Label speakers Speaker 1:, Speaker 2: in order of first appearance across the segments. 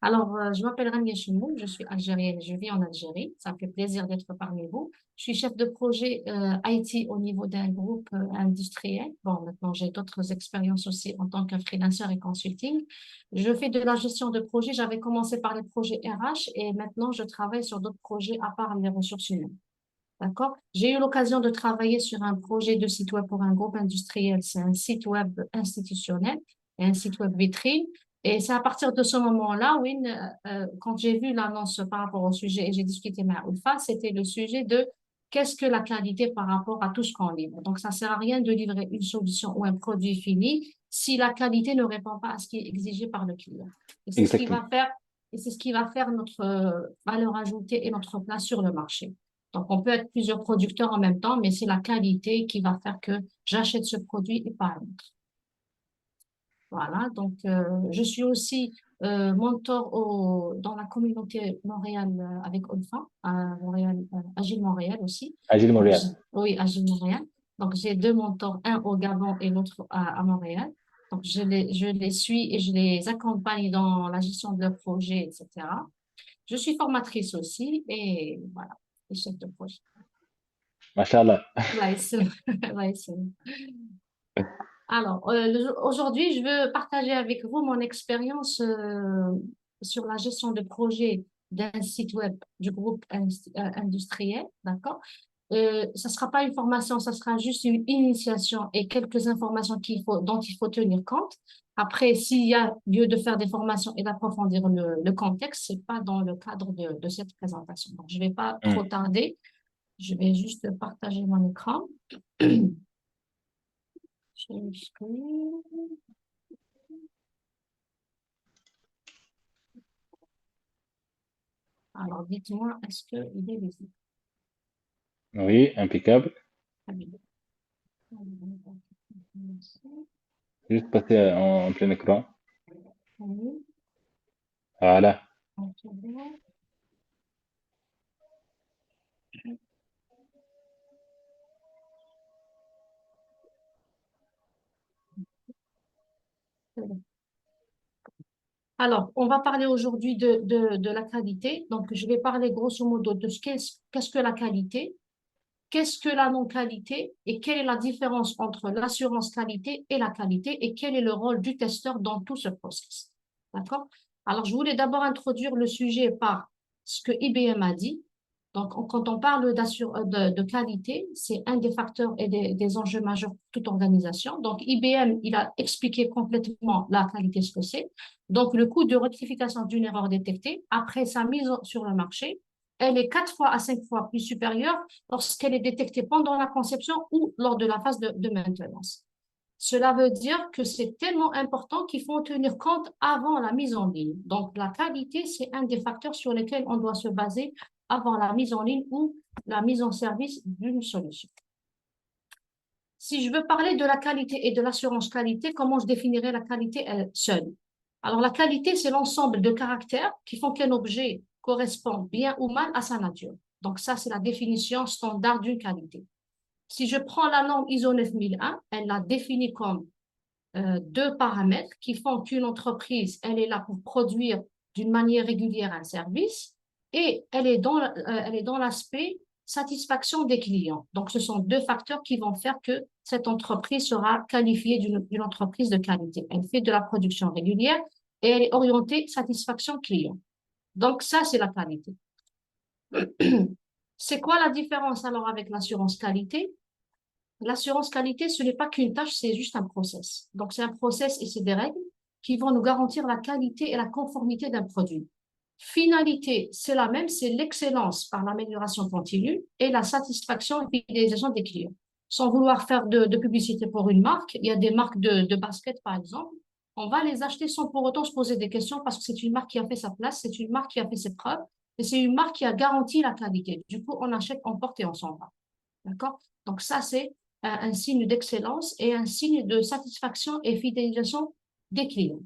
Speaker 1: Alors, je m'appelle Ramia Chemou, je suis algérienne, je vis en Algérie. Ça me fait plaisir d'être parmi vous. Je suis chef de projet IT au niveau d'un groupe industriel. Bon, maintenant, j'ai d'autres expériences aussi en tant que freelancer et consulting. Je fais de la gestion de projet. J'avais commencé par les projets RH et maintenant, je travaille sur d'autres projets à part les ressources humaines. D'accord? J'ai eu l'occasion de travailler sur un projet de site web pour un groupe industriel. C'est un site web institutionnel et un site web vitrine. Et c'est à partir de ce moment-là, oui, quand j'ai vu l'annonce par rapport au sujet et j'ai discuté avec Ulfa, c'était le sujet de qu'est-ce que la qualité par rapport à tout ce qu'on livre. Donc, ça sert à rien de livrer une solution ou un produit fini si la qualité ne répond pas à ce qui est exigé par le client. Et c'est ce qui
Speaker 2: Exactement.
Speaker 1: va faire, et c'est ce qui va faire notre valeur ajoutée et notre place sur le marché. Donc, on peut être plusieurs producteurs en même temps, mais c'est la qualité qui va faire que j'achète ce produit et pas un autre. Voilà, donc je suis aussi mentor dans la communauté Montréal avec Olfa, à Montréal, Agile Montréal aussi.
Speaker 2: Agile
Speaker 1: Donc,
Speaker 2: Montréal.
Speaker 1: oui, Agile Montréal. Donc, j'ai deux mentors, un au Gabon et l'autre à Montréal. Donc, je les suis et je les accompagne dans la gestion de leurs projets, etc. Je suis formatrice aussi et voilà, et chef de projet.
Speaker 2: Machallah.
Speaker 1: Ouais, c'est ouais, Alors, aujourd'hui, je veux partager avec vous mon expérience sur la gestion de projet d'un site web du groupe industriel, d'accord? Ça sera pas une formation, ça sera juste une initiation et quelques informations dont il faut tenir compte. Après, s'il y a lieu de faire des formations et d'approfondir le contexte, c'est pas dans le cadre de cette présentation. Donc, je vais pas trop
Speaker 2: Hmm.
Speaker 1: tarder. Je vais juste partager mon écran. Share screen. Alors, dites-moi, est-ce qu'il est visible?
Speaker 2: Oui, impeccable.
Speaker 1: Ah oui.
Speaker 2: Juste passer en plein écran.
Speaker 1: Oui,
Speaker 2: Voilà.
Speaker 1: alors, on va parler aujourd'hui de la qualité. Donc, je vais parler grosso modo de qu'est-ce que la qualité, qu'est-ce que la non-qualité et quelle est la différence entre l'assurance qualité et la qualité et quel est le rôle du testeur dans tout ce process. D'accord? Alors, je voulais d'abord introduire le sujet par ce que IBM a dit. Donc, quand on parle de qualité, c'est un des facteurs et des enjeux majeurs pour toute organisation. Donc, IBM, il a expliqué complètement la qualité, ce que c'est. Donc, le coût de rectification d'une erreur détectée après sa mise sur le marché, elle est 4 fois à 5 fois plus supérieure lorsqu'elle est détectée pendant la conception ou lors de la phase de maintenance. Cela veut dire que c'est tellement important qu'il faut en tenir compte avant la mise en ligne. Donc, la qualité, c'est un des facteurs sur lesquels on doit se baser avant la mise en ligne ou la mise en service d'une solution. Si je veux parler de la qualité et de l'assurance qualité, comment je définirais la qualité elle seule? Alors, la qualité, c'est l'ensemble de caractères qui font qu'un objet correspond bien ou mal à sa nature. Donc, ça, c'est la définition standard d'une qualité. Si je prends la norme ISO 9001, elle la définit comme deux paramètres qui font qu'une entreprise, elle est là pour produire d'une manière régulière un service et elle est dans l'aspect satisfaction des clients. Donc, ce sont deux facteurs qui vont faire que cette entreprise sera qualifiée d'une entreprise de qualité. Elle fait de la production régulière et elle est orientée satisfaction client. Donc, ça, c'est la qualité. C'est quoi la différence alors avec l'assurance qualité? L'assurance qualité, ce n'est pas qu'une tâche, c'est juste un process. Donc, c'est un process et c'est des règles qui vont nous garantir la qualité et la conformité d'un produit. Finalité, c'est la même, c'est l'excellence par l'amélioration continue et la satisfaction et fidélisation des clients. Sans vouloir faire de publicité pour une marque, il y a des marques de basket, par exemple. On va les acheter sans pour autant se poser des questions parce que c'est une marque qui a fait sa place, c'est une marque qui a fait ses preuves et c'est une marque qui a garanti la qualité. Du coup, on achète, on porte et on s'en va. D'accord? Donc, ça, c'est un signe d'excellence et un signe de satisfaction et fidélisation des clients.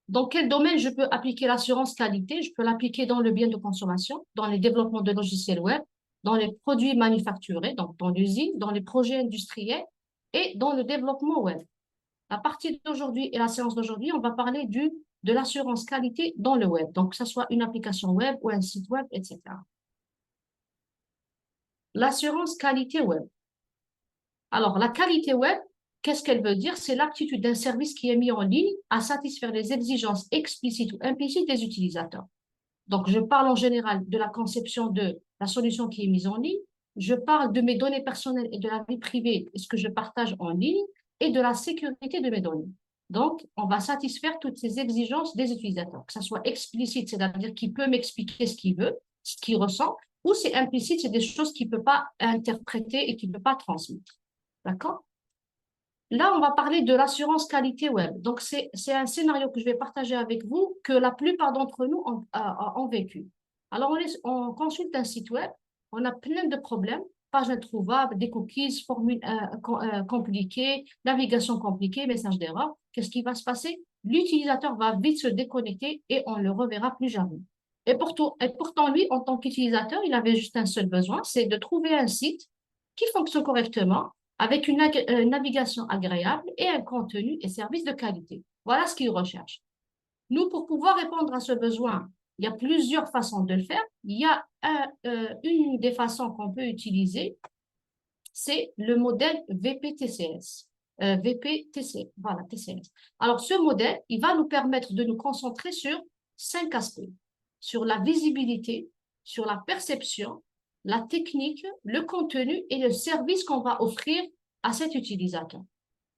Speaker 1: Dans quel domaine je peux appliquer l'assurance qualité? Je peux l'appliquer dans le bien de consommation, dans les développements de logiciels web, dans les produits manufacturés, donc dans l'usine, dans les projets industriels et dans le développement web. À partir d'aujourd'hui et la séance d'aujourd'hui, on va parler de l'assurance qualité dans le web. Donc, que ce soit une application web ou un site web, etc. L'assurance qualité web. Alors, la qualité web, qu'est-ce qu'elle veut dire? C'est l'aptitude d'un service qui est mis en ligne à satisfaire les exigences explicites ou implicites des utilisateurs. Donc, je parle en général de la conception de la solution qui est mise en ligne. Je parle de mes données personnelles et de la vie privée, ce que je partage en ligne, et de la sécurité de mes données. Donc, on va satisfaire toutes ces exigences des utilisateurs, que ce soit explicite, c'est-à-dire qu'il peut m'expliquer ce qu'il veut, ce qu'il ressent, ou c'est implicite, c'est des choses qu'il ne peut pas interpréter et qu'il ne peut pas transmettre. D'accord? Là, on va parler de l'assurance qualité web. Donc, c'est un scénario que je vais partager avec vous que la plupart d'entre nous ont vécu. Alors, on consulte un site web, on a plein de problèmes, pages introuvables, des cookies, formules compliquées, navigation compliquée, message d'erreur. Qu'est-ce qui va se passer? L'utilisateur va vite se déconnecter et on ne le reverra plus jamais. Et pourtant, lui, en tant qu'utilisateur, il avait juste un seul besoin, c'est de trouver un site qui fonctionne correctement avec une navigation agréable et un contenu et service de qualité. Voilà ce qu'ils recherchent. Nous, pour pouvoir répondre à ce besoin, il y a plusieurs façons de le faire. Il y a une des façons qu'on peut utiliser, c'est le modèle VPTCS. VPTC, voilà, TCS. Alors, ce modèle, il va nous permettre de nous concentrer sur 5 aspects. Sur la visibilité, sur la perception, la technique, le contenu et le service qu'on va offrir à cet utilisateur.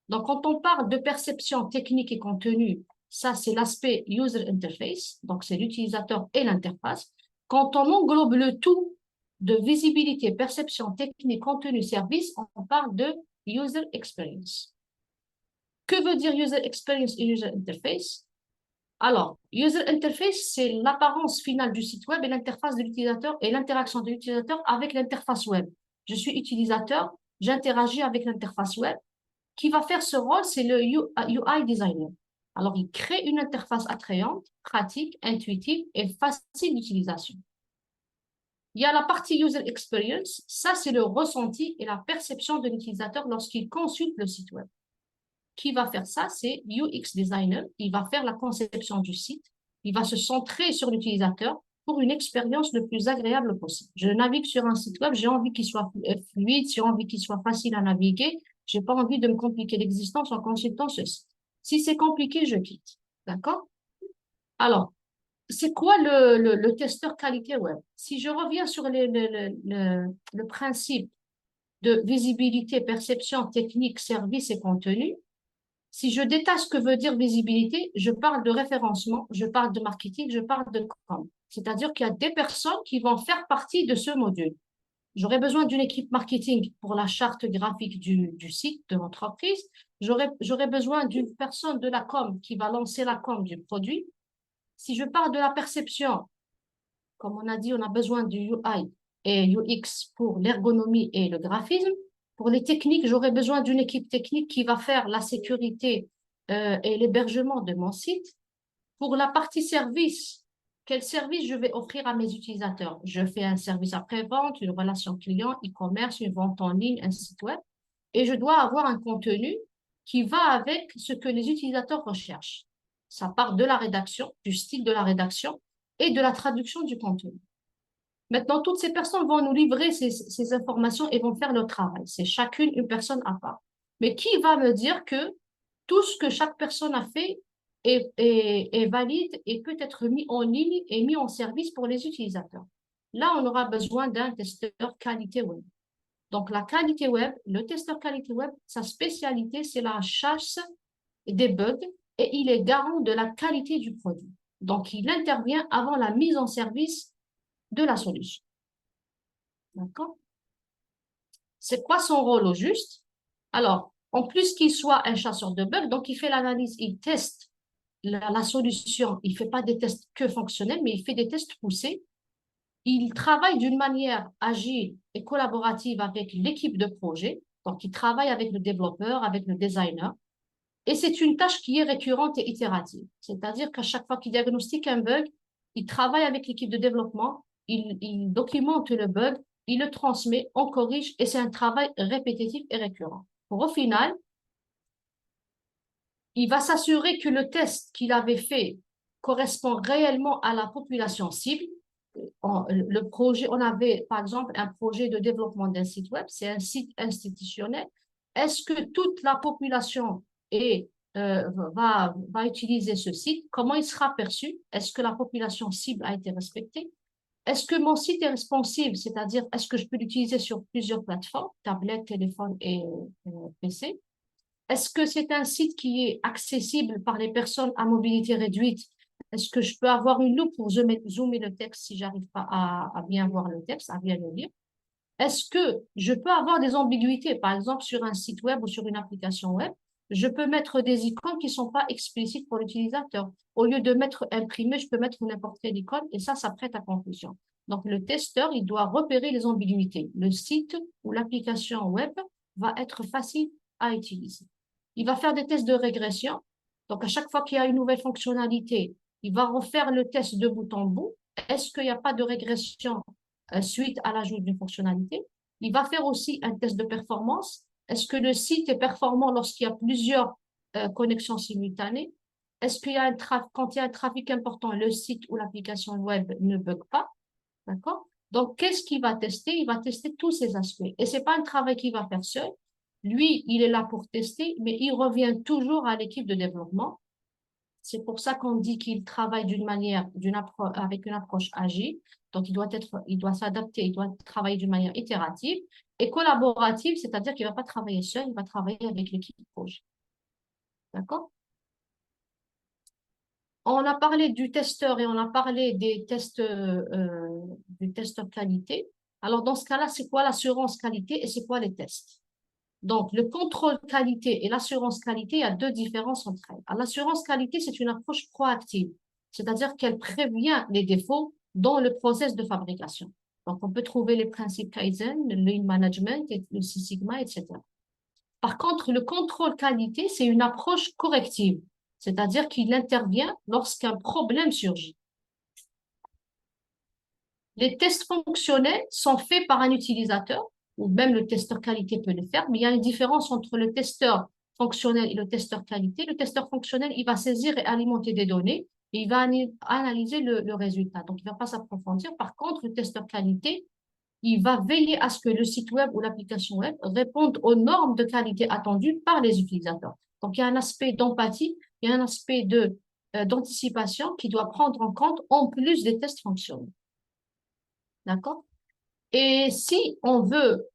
Speaker 1: Donc, quand on parle de perception technique et contenu, ça, c'est l'aspect user interface, donc c'est l'utilisateur et l'interface. Quand on englobe le tout de visibilité, perception technique, contenu, service, on parle de user experience. Que veut dire user experience et user interface? Alors, user interface, c'est l'apparence finale du site web et l'interface de l'utilisateur et l'interaction de l'utilisateur avec l'interface web. Je suis utilisateur, j'interagis avec l'interface web. Qui va faire ce rôle, c'est le UI designer. Alors, il crée une interface attrayante, pratique, intuitive et facile d'utilisation. Il y a la partie user experience. Ça, c'est le ressenti et la perception de l'utilisateur lorsqu'il consulte le site web. Qui va faire ça? C'est UX designer. Il va faire la conception du site. Il va se centrer sur l'utilisateur pour une expérience le plus agréable possible. Je navigue sur un site web, j'ai envie qu'il soit fluide, j'ai envie qu'il soit facile à naviguer. J'ai pas envie de me compliquer l'existence en consultant ce site. Si c'est compliqué, je quitte. D'accord? Alors, c'est quoi le testeur qualité web? Si je reviens sur le principe de visibilité, perception, technique, service et contenu, si je détache ce que veut dire visibilité, je parle de référencement, je parle de marketing, je parle de com. C'est-à-dire qu'il y a des personnes qui vont faire partie de ce module. J'aurais besoin d'une équipe marketing pour la charte graphique du site de l'entreprise. J'aurais besoin d'une personne de la com qui va lancer la com du produit. Si je parle de la perception, comme on a dit, on a besoin du UI et UX pour l'ergonomie et le graphisme. Pour les techniques, j'aurais besoin d'une équipe technique qui va faire la sécurité et l'hébergement de mon site. Pour la partie service, quel service je vais offrir à mes utilisateurs? Je fais un service après-vente, une relation client, e-commerce, une vente en ligne, un site web. Et je dois avoir un contenu qui va avec ce que les utilisateurs recherchent. Ça part de la rédaction, du style de la rédaction et de la traduction du contenu. Maintenant, toutes ces personnes vont nous livrer ces informations et vont faire le travail. C'est chacune une personne à part. Mais qui va me dire que tout ce que chaque personne a fait est valide et peut être mis en ligne et mis en service pour les utilisateurs? Là, on aura besoin d'un testeur qualité web. Donc, la qualité web, le testeur qualité web, sa spécialité, c'est la chasse des bugs et il est garant de la qualité du produit. Donc, il intervient avant la mise en service de la solution. D'accord? C'est quoi son rôle au juste? Alors, en plus qu'il soit un chasseur de bugs, donc il fait l'analyse, il teste la solution. Il ne fait pas des tests que fonctionnels, mais il fait des tests poussés. Il travaille d'une manière agile et collaborative avec l'équipe de projet. Donc, il travaille avec le développeur, avec le designer. Et c'est une tâche qui est récurrente et itérative. C'est-à-dire qu'à chaque fois qu'il diagnostique un bug, il travaille avec l'équipe de développement, il documente le bug, il le transmet, on corrige et c'est un travail répétitif et récurrent. Pour au final, il va s'assurer que le test qu'il avait fait correspond réellement à la population cible. Le projet, on avait par exemple un projet de développement d'un site web, c'est un site institutionnel. Est-ce que toute la population va utiliser ce site? Comment il sera perçu? Est-ce que la population cible a été respectée? Est-ce que mon site est responsive, c'est-à-dire est-ce que je peux l'utiliser sur plusieurs plateformes, tablette, téléphone et PC? Est-ce que c'est un site qui est accessible par les personnes à mobilité réduite? Est-ce que je peux avoir une loupe pour zoomer le texte si j'arrive pas à bien voir le texte, à bien le lire? Est-ce que je peux avoir des ambiguïtés, par exemple sur un site web ou sur une application web? Je peux mettre des icônes qui ne sont pas explicites pour l'utilisateur. Au lieu de mettre imprimé, je peux mettre n'importe quelle icône et ça prête à confusion. Donc, le testeur, il doit repérer les ambiguïtés. Le site ou l'application web va être facile à utiliser. Il va faire des tests de régression. Donc, à chaque fois qu'il y a une nouvelle fonctionnalité, il va refaire le test de bout en bout. Est-ce qu'il n'y a pas de régression suite à l'ajout d'une fonctionnalité? Il va faire aussi un test de performance. Est-ce que le site est performant lorsqu'il y a plusieurs connexions simultanées? Est-ce qu'il y a quand il y a un trafic important, le site ou l'application web ne bug pas? D'accord? Donc, qu'est-ce qu'il va tester? Il va tester tous ces aspects. Et ce n'est pas un travail qu'il va faire seul. Lui, il est là pour tester, mais il revient toujours à l'équipe de développement. C'est pour ça qu'on dit qu'il travaille avec une approche agile. Donc, il doit s'adapter, il doit travailler d'une manière itérative et collaborative, c'est-à-dire qu'il ne va pas travailler seul, il va travailler avec l'équipe projet. D'accord? On a parlé du testeur et on a parlé du testeur qualité. Alors, dans ce cas-là, c'est quoi l'assurance qualité et c'est quoi les tests? Donc, le contrôle qualité et l'assurance qualité, il y a deux différences entre elles. L'assurance qualité, c'est une approche proactive, c'est-à-dire qu'elle prévient les défauts dans le process de fabrication. Donc, on peut trouver les principes Kaizen, le Lean Management, le Six Sigma, etc. Par contre, le contrôle qualité, c'est une approche corrective, c'est-à-dire qu'il intervient lorsqu'un problème surgit. Les tests fonctionnels sont faits par un utilisateur, ou même le testeur qualité peut le faire, mais il y a une différence entre le testeur fonctionnel et le testeur qualité. Le testeur fonctionnel, il va saisir et alimenter des données et il va analyser le résultat. Donc, il ne va pas s'approfondir. Par contre, le testeur qualité, il va veiller à ce que le site web ou l'application web réponde aux normes de qualité attendues par les utilisateurs. Donc, il y a un aspect d'empathie, il y a un aspect d'anticipation qui doit prendre en compte en plus des tests fonctionnels. D'accord? Et si on veut,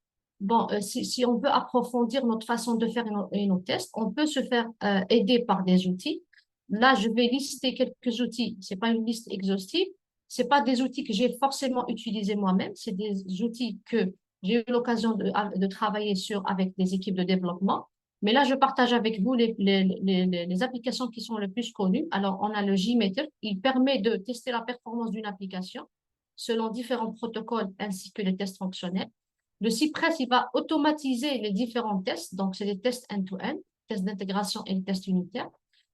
Speaker 1: si on veut approfondir notre façon de faire nos tests, on peut se faire aider par des outils. Là, je vais lister quelques outils. C'est pas une liste exhaustive. C'est pas des outils que j'ai forcément utilisés moi-même. C'est des outils que j'ai eu l'occasion de travailler sur avec des équipes de développement. Mais là, je partage avec vous les applications qui sont les plus connues. Alors, on a le JMeter. Il permet de tester la performance d'une application selon différents protocoles ainsi que les tests fonctionnels. Le Cypress, il va automatiser les différents tests, donc c'est des tests end-to-end, tests d'intégration et tests unitaires.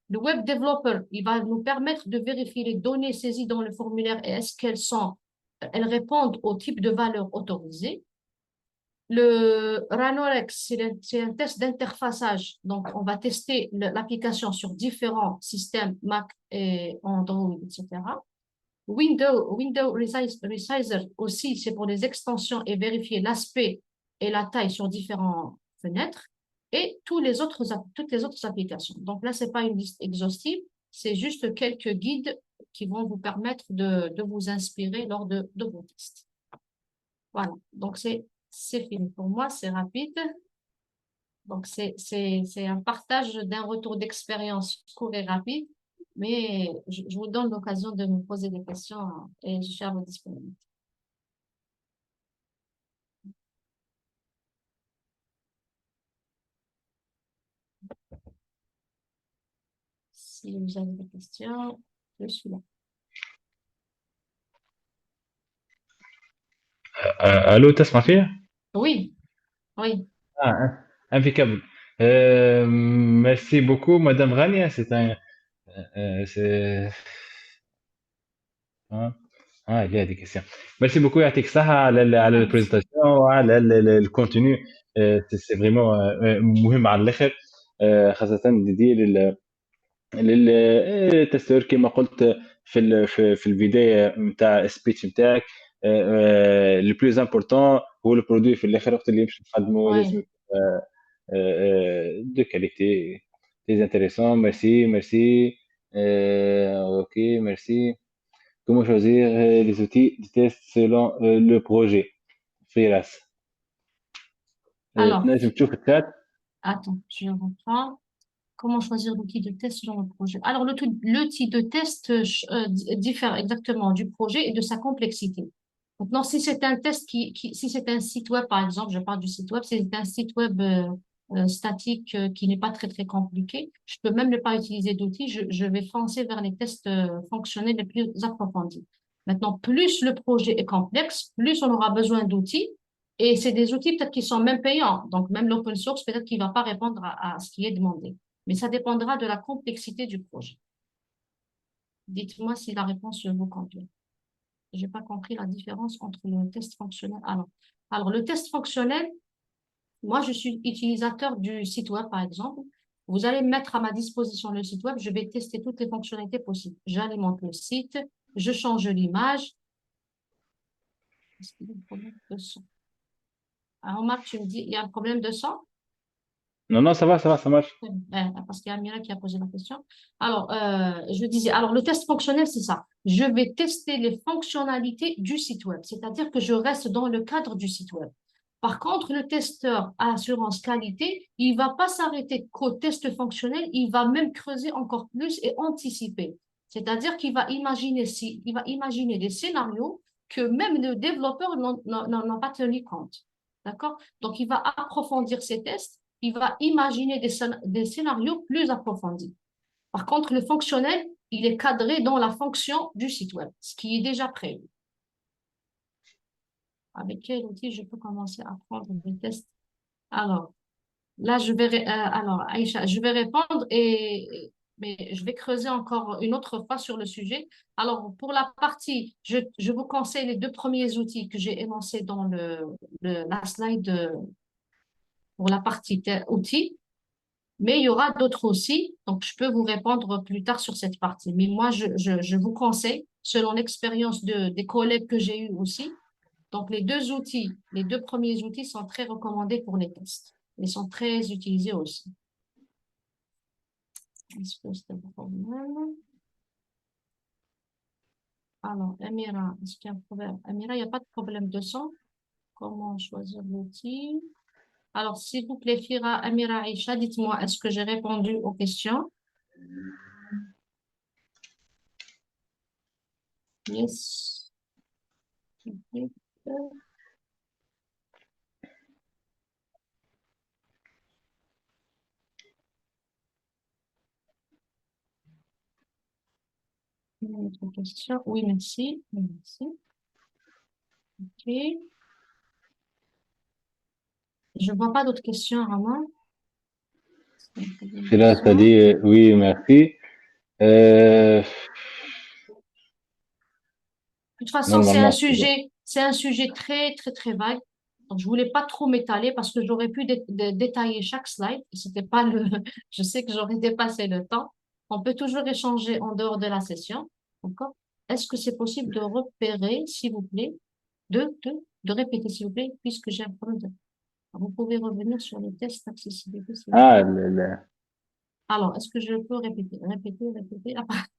Speaker 1: Le Web Developer, il va nous permettre de vérifier les données saisies dans le formulaire et est-ce elles répondent au type de valeur autorisée. Le Ranorex, c'est un test d'interfaçage. Donc, on va tester l'application sur différents systèmes Mac et Android, etc. Window Resizer aussi, c'est pour les extensions et vérifier l'aspect et la taille sur différentes fenêtres et toutes les autres applications. Donc là, ce n'est pas une liste exhaustive, c'est juste quelques guides qui vont vous permettre de vous inspirer lors de vos tests. Voilà, donc c'est fini pour moi, c'est rapide. Donc c'est un partage d'un retour d'expérience court et rapide. Mais je vous donne l'occasion de me poser des questions et je suis à votre disponibilité. Si vous avez des questions, je suis là.
Speaker 2: الو تسمع فيها؟
Speaker 1: Oui, oui.
Speaker 2: Impeccable. Merci beaucoup, Madame Rania. C'est hein? Il y a des questions. Merci beaucoup يعطيك الصحة على
Speaker 1: Merci.
Speaker 2: البرزنتاسيون وعلى الكونتوني. C'est vraiment مهم على الآخر. خاصة ديال للتستور كما قلت في البدايه نتاع السبيتش نتاعك. لو بلوز امبورتون هو البرودوي في الاخر وقت اللي يمشي نقدمه لازم
Speaker 1: Oui.
Speaker 2: يكون de qualité, très intéressant. Merci, merci. Ok, merci. Comment choisir les outils de test selon le projet freelance.
Speaker 1: Alors,
Speaker 2: تنجم تشوف الشات.
Speaker 1: attends, je reprends. Comment choisir l'outil de test selon le projet? Alors, l'outil de test diffère exactement du projet et de sa complexité. Maintenant, si c'est un test si c'est un site web, par exemple, je parle du site web, si c'est un site web statique qui n'est pas très, très compliqué, je peux même ne pas utiliser d'outils, je vais foncer vers les tests fonctionnels les plus approfondis. Maintenant, plus le projet est complexe, plus on aura besoin d'outils. Et c'est des outils peut-être qui sont même payants. Donc, même l'open source, peut-être qu'il ne va pas répondre à ce qui est demandé. Mais ça dépendra de la complexité du projet. Dites-moi si la réponse vous convient. Je n'ai pas compris la différence entre le test fonctionnel. Alors, le test fonctionnel, moi, je suis utilisateur du site web, par exemple. Vous allez mettre à ma disposition le site web. Je vais tester toutes les fonctionnalités possibles. J'alimente le site, je change l'image. Est-ce qu'il y a un problème de son? Alors, Marc, tu me dis, il y a un problème de son?
Speaker 2: Non, non, ça va, ça marche.
Speaker 1: Parce qu'il y a Amira qui a posé la question. Alors, je disais, alors le test fonctionnel, c'est ça. Je vais tester les fonctionnalités du site web, c'est-à-dire que je reste dans le cadre du site web. Par contre, le testeur à assurance qualité, il va pas s'arrêter qu'au test fonctionnel, il va même creuser encore plus et anticiper. C'est-à-dire qu'il va imaginer il va imaginer des scénarios que même les développeurs n'ont pas tenu compte. D'accord? Donc, il va approfondir ses tests, il va imaginer des scénarios plus approfondis. Par contre, le fonctionnel, il est cadré dans la fonction du site web, ce qui est déjà prévu. Avec quel outil je peux commencer à prendre des tests? Alors, là, alors, Aïcha, je vais répondre mais je vais creuser encore une autre fois sur le sujet. Alors, pour la partie, je vous conseille les deux premiers outils que j'ai énoncés dans la slide pour la partie outils. Mais il y aura d'autres aussi, donc je peux vous répondre plus tard sur cette partie. Mais moi, je vous conseille, selon l'expérience des collègues que j'ai eus aussi, donc les deux premiers outils sont très recommandés pour les tests. Ils sont très utilisés aussi. Est-ce que c'est un problème? Alors, Amira, est-ce qu'il y a un problème? Amira, il n'y a pas de problème de son. Comment choisir l'outil? Alors, s'il vous plaît, Fira, Amira, Aïcha, dites-moi, est-ce que j'ai répondu aux questions? Yes. Une autre question. Oui, merci. Oui, merci. OK. Je ne vois pas d'autres questions, Romain.
Speaker 2: C'est là, ça dit oui, merci. Euh,
Speaker 1: De toute façon,
Speaker 2: Normalement, c'est bon.
Speaker 1: c'est un sujet très, très, très vague. Donc, je voulais pas trop m'étaler parce que j'aurais pu détailler chaque slide. C'était pas je sais que j'aurais dépassé le temps. On peut toujours échanger en dehors de la session. D'accord? Est-ce que c'est possible de repérer, s'il vous plaît, de répéter, s'il vous plaît, puisque j'ai un problème de... Vous pouvez revenir sur les tests d'accessibilité, s'il vous
Speaker 2: Ah,
Speaker 1: plaît. Alors, est-ce que je peux répéter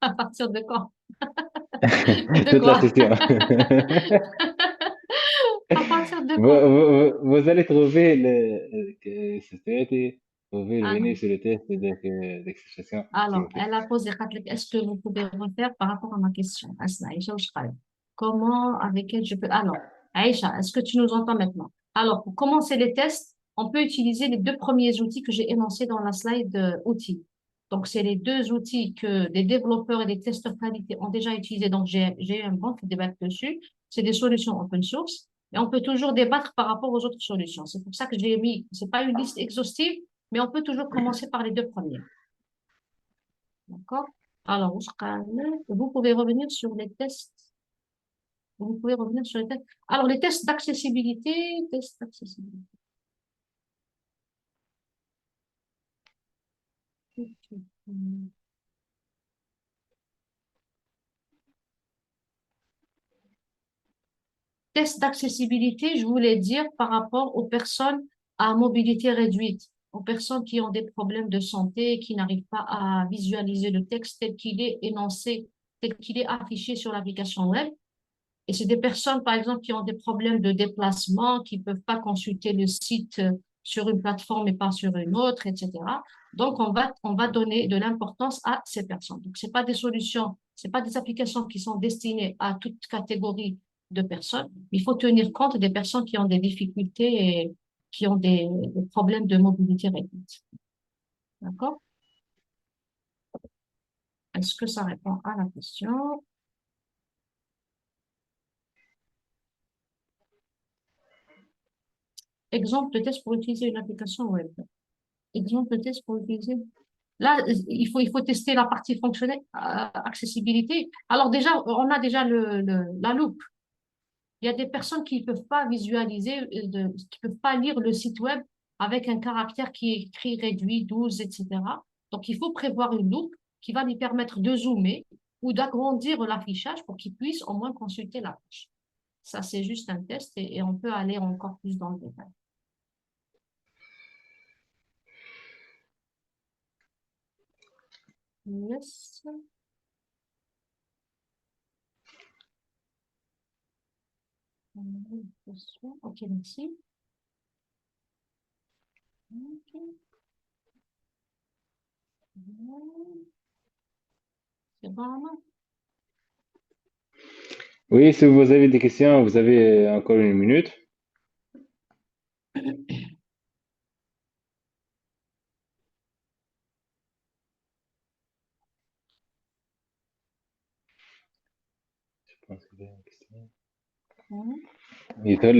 Speaker 1: à partir de quand? De
Speaker 2: toute la
Speaker 1: quoi?
Speaker 2: session.
Speaker 1: À partir de
Speaker 2: vous,
Speaker 1: quoi?
Speaker 2: vous allez trouver que c'était, trouver le
Speaker 1: Alors,
Speaker 2: venir sur le test d'excitation, s'il
Speaker 1: alors,
Speaker 2: vous plaît.
Speaker 1: elle a posé Khatlek, est-ce que vous pouvez refaire par rapport à ma question? Asna, Aïcha, comment, avec elle, je peux... Alors, Aïcha, est-ce que tu nous entends maintenant? Alors, pour commencer les tests, on peut utiliser les deux premiers outils que j'ai énoncés dans la slide outils. Donc, c'est les deux outils que des développeurs et des testeurs qualité ont déjà utilisés. Donc, j'ai eu un bon feedback dessus. C'est des solutions open source. Et on peut toujours débattre par rapport aux autres solutions. C'est pour ça que j'ai mis, c'est pas une liste exhaustive, mais on peut toujours commencer par les deux premiers. D'accord? Alors, vous pouvez revenir sur les tests. Vous pouvez revenir sur les tests. Alors, les tests d'accessibilité, tests d'accessibilité. Test d'accessibilité, je voulais dire par rapport aux personnes à mobilité réduite, aux personnes qui ont des problèmes de santé, qui n'arrivent pas à visualiser le texte tel qu'il est énoncé, tel qu'il est affiché sur l'application web. Et c'est des personnes, par exemple, qui ont des problèmes de déplacement, qui ne peuvent pas consulter le site sur une plateforme et pas sur une autre, etc. Donc, on va donner de l'importance à ces personnes. Donc, c'est pas des solutions, c'est pas des applications qui sont destinées à toute catégorie de personnes. Il faut tenir compte des personnes qui ont des difficultés et qui ont des problèmes de mobilité réduite. D'accord? Est-ce que ça répond à la question? Exemple de test pour utiliser une application web. Exemple de test pour utiliser. Là, il faut tester la partie fonctionnelle, accessibilité. Alors déjà, on a déjà la loupe. Il y a des personnes qui ne peuvent pas visualiser, qui ne peuvent pas lire le site web avec un caractère qui est écrit réduit, 12, etc. Donc, il faut prévoir une loupe qui va lui permettre de zoomer ou d'agrandir l'affichage pour qu'il puisse au moins consulter la page. Ça, c'est juste un test et on peut aller encore plus dans le détail. Yes. Ok, merci. Ok. C'est bon, non?
Speaker 2: Oui, si vous avez des questions, vous avez encore une minute. Je pense qu'il y a une question.
Speaker 1: Mhm.
Speaker 2: يظهر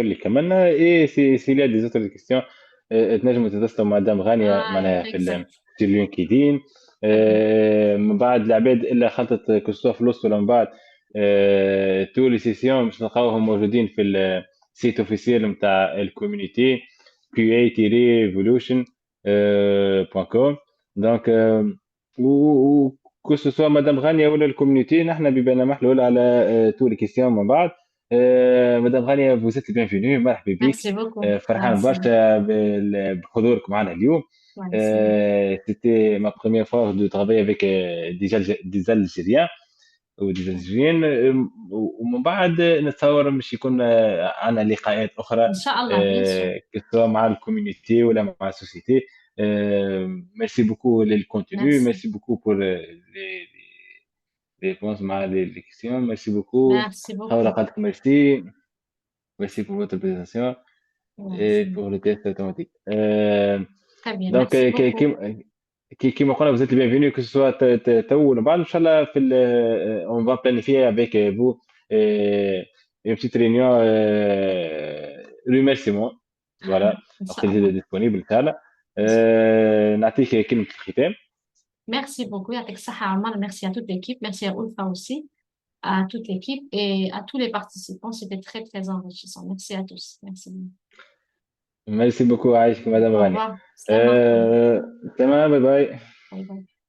Speaker 2: لي كمان ايه سي لي دي زوتر كيستيون تنجموا تتصلوا مع مدام غانية
Speaker 1: Ah,
Speaker 2: معناها
Speaker 1: exact.
Speaker 2: في اللينكدين
Speaker 1: Très bien.
Speaker 2: من بعد العباد الا خلطت كسوة فلوس ولا من بعد تو لي سيسيون باش نلقاوهم موجودين في السيت اوفيسيال نتاع الكوميونيتي qa-evolution.com دونك كو سوسوا مدام غانية ولا الكوميونيتي نحن بيبان محلول على تو لي كيستيون من بعد مدام غالية vous êtes bienvenue مرحبا بك
Speaker 1: Merci beaucoup.
Speaker 2: فرحان
Speaker 1: Merci.
Speaker 2: برشا بحضورك معنا اليوم
Speaker 1: Merci.
Speaker 2: c'était ma première fois de travailler avec des Algériens ou des Algériennes ومن بعد نتصور مش يكون عندنا لقاءات أخرى
Speaker 1: Inch'Allah, bien sûr.
Speaker 2: سواء مع الكوميونيتي ولا مع السوسيتي ميرسي بوكو للكونتينيو
Speaker 1: Merci.
Speaker 2: ميرسي بوكو pour les réponses مع les questions merci beaucoup
Speaker 1: Merci
Speaker 2: حول
Speaker 1: beaucoup.
Speaker 2: قدرك ميرسي merci pour votre présentation et
Speaker 1: Merci.
Speaker 2: pour le test automatique.
Speaker 1: Très bien.
Speaker 2: Donc,
Speaker 1: Merci beaucoup.
Speaker 2: كيما قلنا vous êtes les bienvenus que ce soit تو ولا بعد إن شاء الله في on va planifier avec vous une petite réunion remerciement voilà وقت اللي
Speaker 1: Inch'Allah.
Speaker 2: disponible إن شاء الله نعطيك كلمة الختام.
Speaker 1: Merci beaucoup. Yatek Saha Amal. Merci à toute l'équipe. Merci à Ulfa aussi, à toute l'équipe et à tous les participants. C'était très, très enrichissant. Merci à tous. Merci.
Speaker 2: Merci beaucoup عايشك مدام
Speaker 1: Au
Speaker 2: غانية.
Speaker 1: revoir. Salam alaikum.
Speaker 2: تمام باي باي.
Speaker 1: Bye bye.